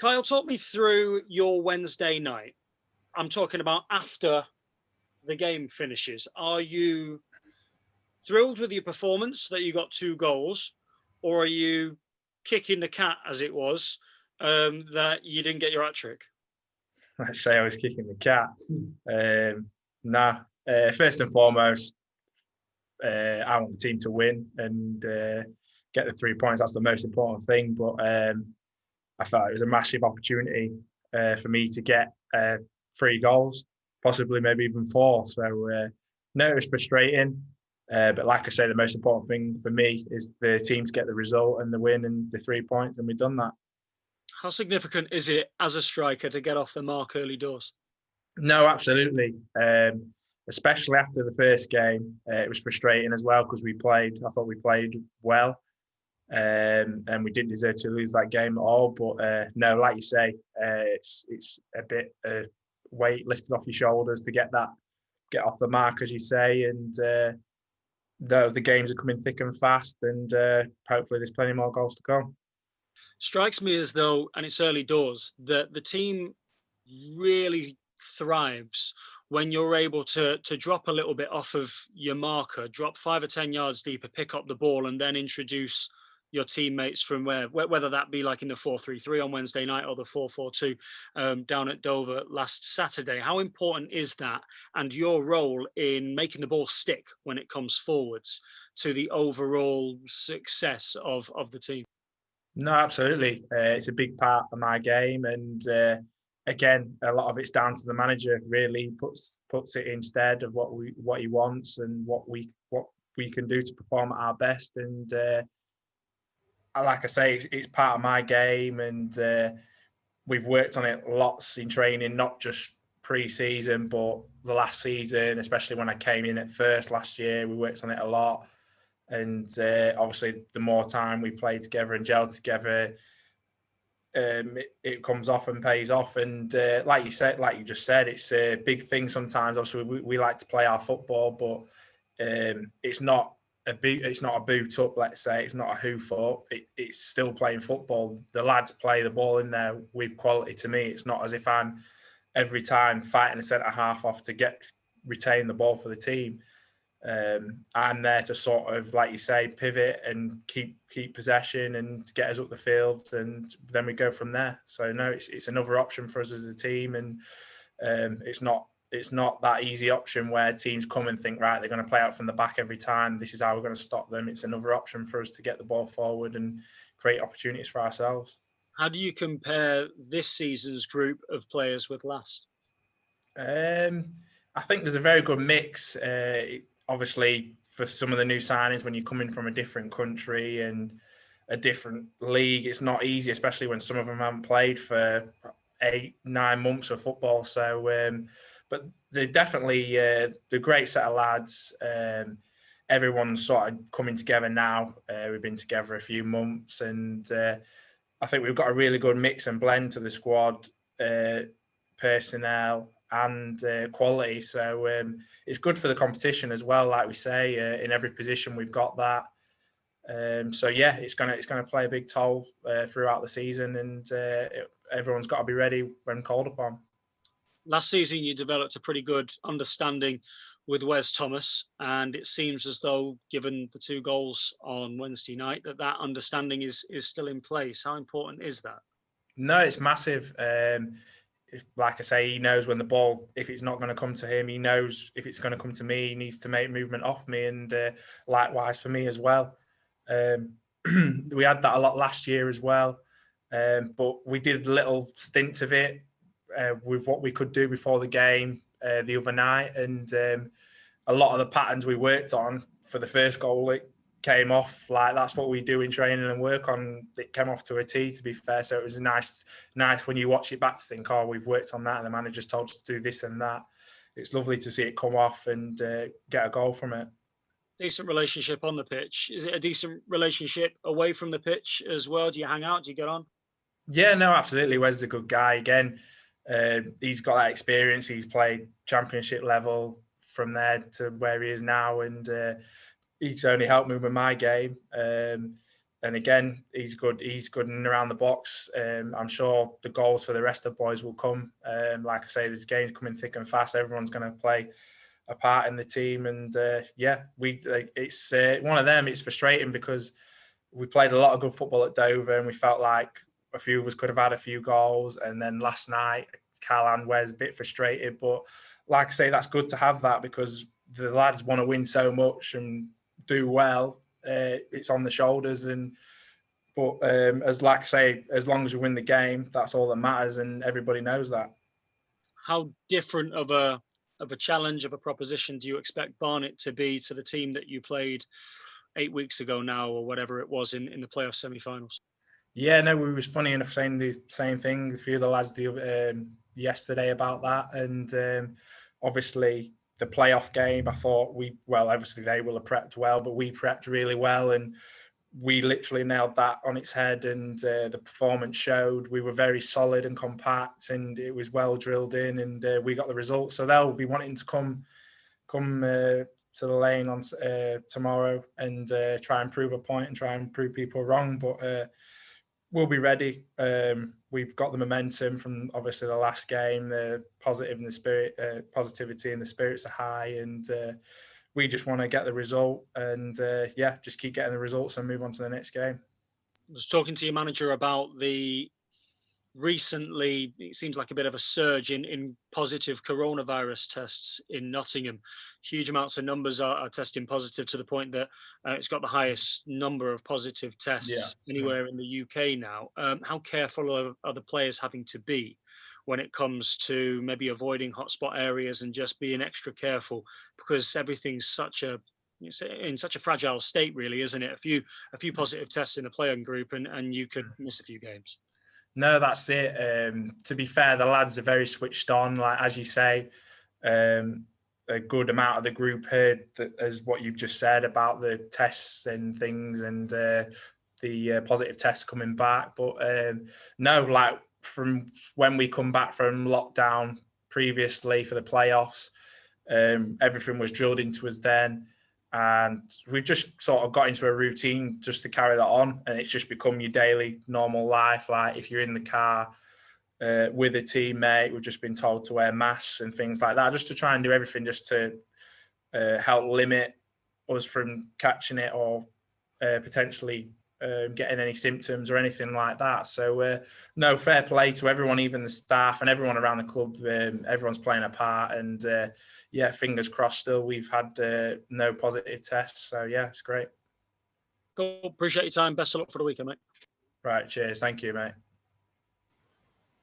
Kyle, talk me through your Wednesday night. I'm talking about after the game finishes. Are you thrilled with your performance that you got 2 goals, or are you kicking the cat, as it was, that you didn't get your hat trick? Let's say I was kicking the cat. First and foremost, I want the team to win and get the 3 points. That's the most important thing. But I thought it was a massive opportunity for me to get 3 goals, possibly maybe even 4. So, no, it was frustrating. But like I say, the most important thing for me is the team to get the result and the win and the 3 points, and we've done that. How significant is it as a striker to get off the mark early doors? No, absolutely. Especially after the first game, it was frustrating as well because I thought we played well, and we didn't deserve to lose that game at all. But no, like you say, it's a bit of weight lifted off your shoulders to get off the mark, as you say, and the games are coming thick and fast, and hopefully there's plenty more goals to come. Strikes me as though, and it's early doors, that the team really thrives when you're able to drop a little bit off of your marker, drop 5 or 10 yards deeper, pick up the ball, and then introduce your teammates from whether that be like in the 4-3-3 on Wednesday night or the 4-4-2 down at Dover last Saturday. How important is that, and your role in making the ball stick when it comes forwards to the overall success of the team? No, absolutely. It's a big part of my game, and again, a lot of it's down to the manager. Really puts it instead of what he wants and what we can do to perform at our best. And like I say, it's part of my game, and we've worked on it lots in training, not just pre-season, but the last season, especially when I came in at first last year. We worked on it a lot. And obviously, the more time we play together and gel together, it comes off and pays off. And like you just said, it's a big thing sometimes. Obviously, we like to play our football, but it's not a boot up. Let's say it's not a hoof up. It's still playing football. The lads play the ball in there with quality. To me, it's not as if I'm every time fighting a centre half off to retain the ball for the team. I'm there to sort of, like you say, pivot and keep possession and get us up the field, and then we go from there. So no, it's another option for us as a team, and it's not that easy option where teams come and think, right, they're going to play out from the back every time. This is how we're going to stop them. It's another option for us to get the ball forward and create opportunities for ourselves. How do you compare this season's group of players with last? I think there's a very good mix. Obviously, for some of the new signings, when you're coming from a different country and a different league, it's not easy, especially when some of them haven't played for 8-9 months of football. So, but they're definitely the great set of lads. Everyone's sort of coming together now. We've been together a few months, and I think we've got a really good mix and blend to the squad, personnel and quality. So it's good for the competition as well. Like we say, in every position we've got that. So yeah, it's gonna play a big toll throughout the season, and everyone's got to be ready when called upon. Last season, you developed a pretty good understanding with Wes Thomas, and it seems as though, given the 2 goals on Wednesday night, that understanding is still in place. How important is that? No, it's massive. Like I say, he knows when the ball, if it's not going to come to him, he knows if it's going to come to me, he needs to make movement off me, and likewise for me as well. We had that a lot last year as well, but we did little stints of it with what we could do before the game the other night, and a lot of the patterns we worked on for the first goal, it came off. Like, that's what we do in training and work on. It came off to a T, to be fair. So it was nice when you watch it back to think, oh, we've worked on that, and the manager's told us to do this and that. It's lovely to see it come off and get a goal from it. Decent relationship on the pitch. Is it a decent relationship away from the pitch as well? Do you hang out? Do you get on? Yeah, no, absolutely. Wes is a good guy. Again, he's got that experience. He's played championship level from there to where he is now, and he's only helped me with my game. And again, he's good. He's good in and around the box. I'm sure the goals for the rest of the boys will come. Like I say, there's games coming thick and fast. Everyone's going to play a part in the team, and it's one of them. It's frustrating because we played a lot of good football at Dover, and we felt like a few of us could have had a few goals. And then last night, Cal and Wes a bit frustrated, but like I say, that's good to have that because the lads want to win so much and do well. It's on the shoulders, but as like I say, as long as we win the game, that's all that matters, and everybody knows that. How different of a challenge, of a proposition do you expect Barnet to be to the team that you played 8 weeks ago now, or whatever it was in the playoff semi-finals? Yeah, no, we was funny enough saying the same thing. A few of the lads yesterday about that, and obviously the playoff game. I thought obviously they will have prepped well, but we prepped really well, and we literally nailed that on its head. And the performance showed we were very solid and compact, and it was well drilled in, and we got the results. So they'll be wanting to come to the lane on tomorrow and try and prove a point and try and prove people wrong, but. We'll be ready. We've got the momentum from obviously the last game. The positivity and the spirits are high, and we just want to get the result and just keep getting the results and move on to the next game. I was talking to your manager about recently, it seems like a bit of a surge in positive coronavirus tests in Nottingham. Huge amounts of numbers are testing positive to the point that it's got the highest number of positive tests anywhere in the UK now. How careful are the players having to be when it comes to maybe avoiding hotspot areas and just being extra careful, because everything's in such a fragile state, really, isn't it? A few positive tests in the playing group and you could miss a few games. No, that's it. To be fair, the lads are very switched on. Like as you say, a good amount of the group heard as what you've just said about the tests and things, and the positive tests coming back. But no, like from when we come back from lockdown previously for the playoffs, everything was drilled into us then. And we've just sort of got into a routine just to carry that on. And it's just become your daily normal life. Like if you're in the car with a teammate, we've just been told to wear masks and things like that, just to try and do everything just to help limit us from catching it or potentially getting any symptoms or anything like that. So no, fair play to everyone, even the staff and everyone around the club. Everyone's playing a part, and fingers crossed still we've had no positive tests. So yeah, it's great. Cool. Appreciate your time. Best of luck for the weekend, mate. Right, cheers. Thank you, mate.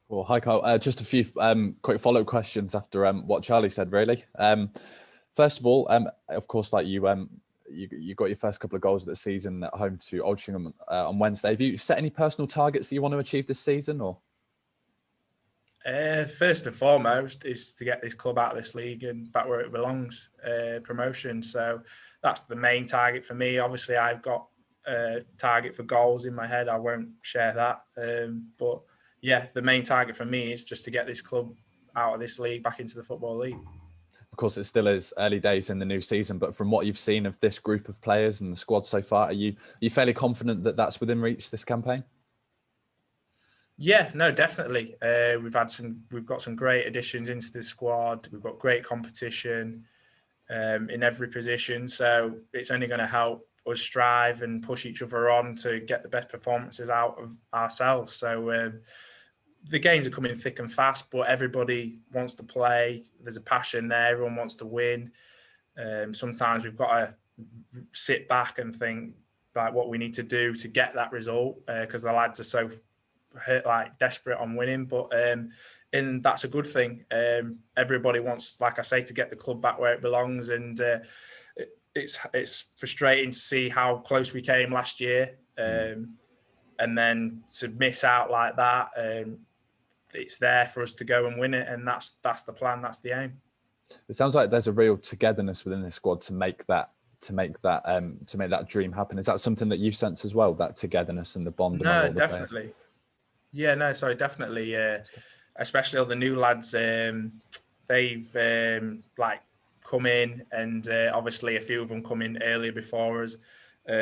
Well, hi, Carl. Just a few quick follow-up questions after what Charlie said, really. First of all, of course, like you got your first couple of goals of the season at home to Altrincham on Wednesday. Have you set any personal targets that you want to achieve this season, or? First and foremost is to get this club out of this league and back where it belongs, promotion. So that's the main target for me. Obviously, I've got a target for goals in my head. I won't share that. But yeah, the main target for me is just to get this club out of this league, back into the Football League. Of course, it still is early days in the new season, but from what you've seen of this group of players and the squad so far, are you fairly confident that that's within reach this campaign? Yeah, no, definitely. We've got some great additions into the squad. We've got great competition in every position, so it's only going to help us strive and push each other on to get the best performances out of ourselves. So the games are coming thick and fast, but everybody wants to play. There's a passion there. Everyone wants to win. Sometimes we've got to sit back and think like what we need to do to get that result because the lads are so desperate on winning. But and that's a good thing. Everybody wants, like I say, to get the club back where it belongs, and it's frustrating to see how close we came last year, and then to miss out like that. It's there for us to go and win it, and that's the plan. That's the aim. It sounds like there's a real togetherness within the squad to make that dream happen. Is that something that you sense as well? That togetherness and the bond. No, definitely. Players? Yeah, no, sorry, definitely. Especially all the new lads. They've come in, and obviously a few of them come in earlier before us.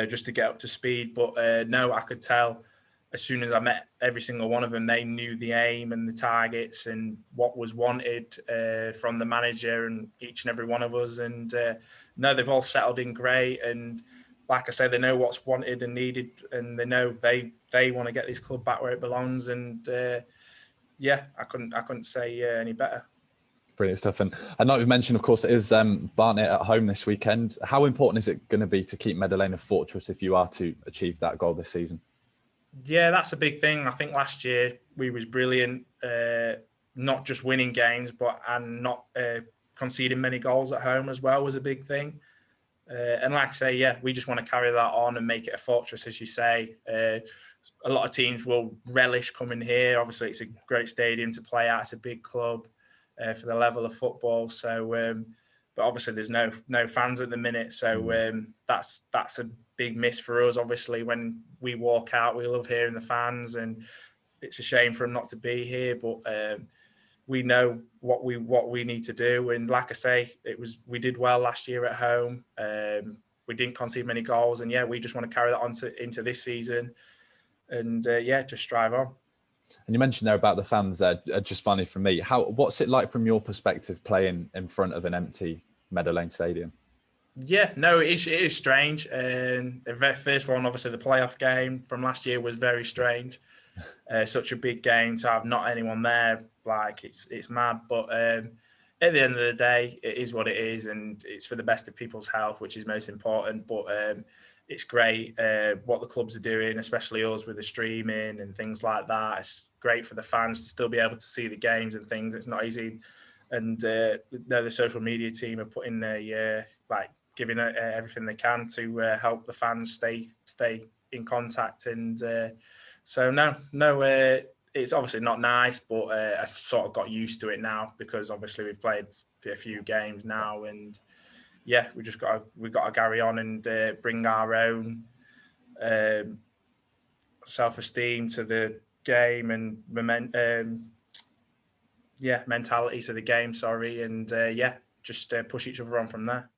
just to get up to speed. But no, I could tell as soon as I met every single one of them, they knew the aim and the targets and what was wanted from the manager and each and every one of us. And no, they've all settled in great. And like I say, they know what's wanted and needed, and they know they want to get this club back where it belongs. And yeah, I couldn't say any better. Brilliant stuff. And I know you've mentioned, of course, it is Barnet at home this weekend. How important is it going to be to keep Meadow Lane a fortress if you are to achieve that goal this season? Yeah, that's a big thing. I think last year we was brilliant, not just winning games, but not conceding many goals at home as well was a big thing. And like I say, yeah, we just want to carry that on and make it a fortress, as you say. A lot of teams will relish coming here. Obviously, it's a great stadium to play at. It's a big club for the level of football. So, but obviously there's no fans at the minute. So that's a big miss for us. Obviously, when we walk out, we love hearing the fans, and it's a shame for them not to be here. But we know what we need to do, and like I say, we did well last year at home. We didn't concede many goals, and yeah, we just want to carry that on into this season, and yeah, just strive on. And you mentioned there about the fans. Just finally from me, what's it like from your perspective playing in front of an empty Meadow Lane stadium? Yeah, no, it is strange. And the very first one, obviously, the playoff game from last year was very strange. Such a big game to have not anyone there, like it's mad. But at the end of the day, it is what it is, and it's for the best of people's health, which is most important. But it's great what the clubs are doing, especially us with the streaming and things like that. It's great for the fans to still be able to see the games and things. It's not easy, and the social media team are putting giving everything they can to help the fans stay in contact. And so no, it's obviously not nice, but I've sort of got used to it now because obviously we've played a few games now, and yeah, we've got to carry on and bring our own self-esteem to the game and mentality to the game. Sorry, and yeah, just push each other on from there.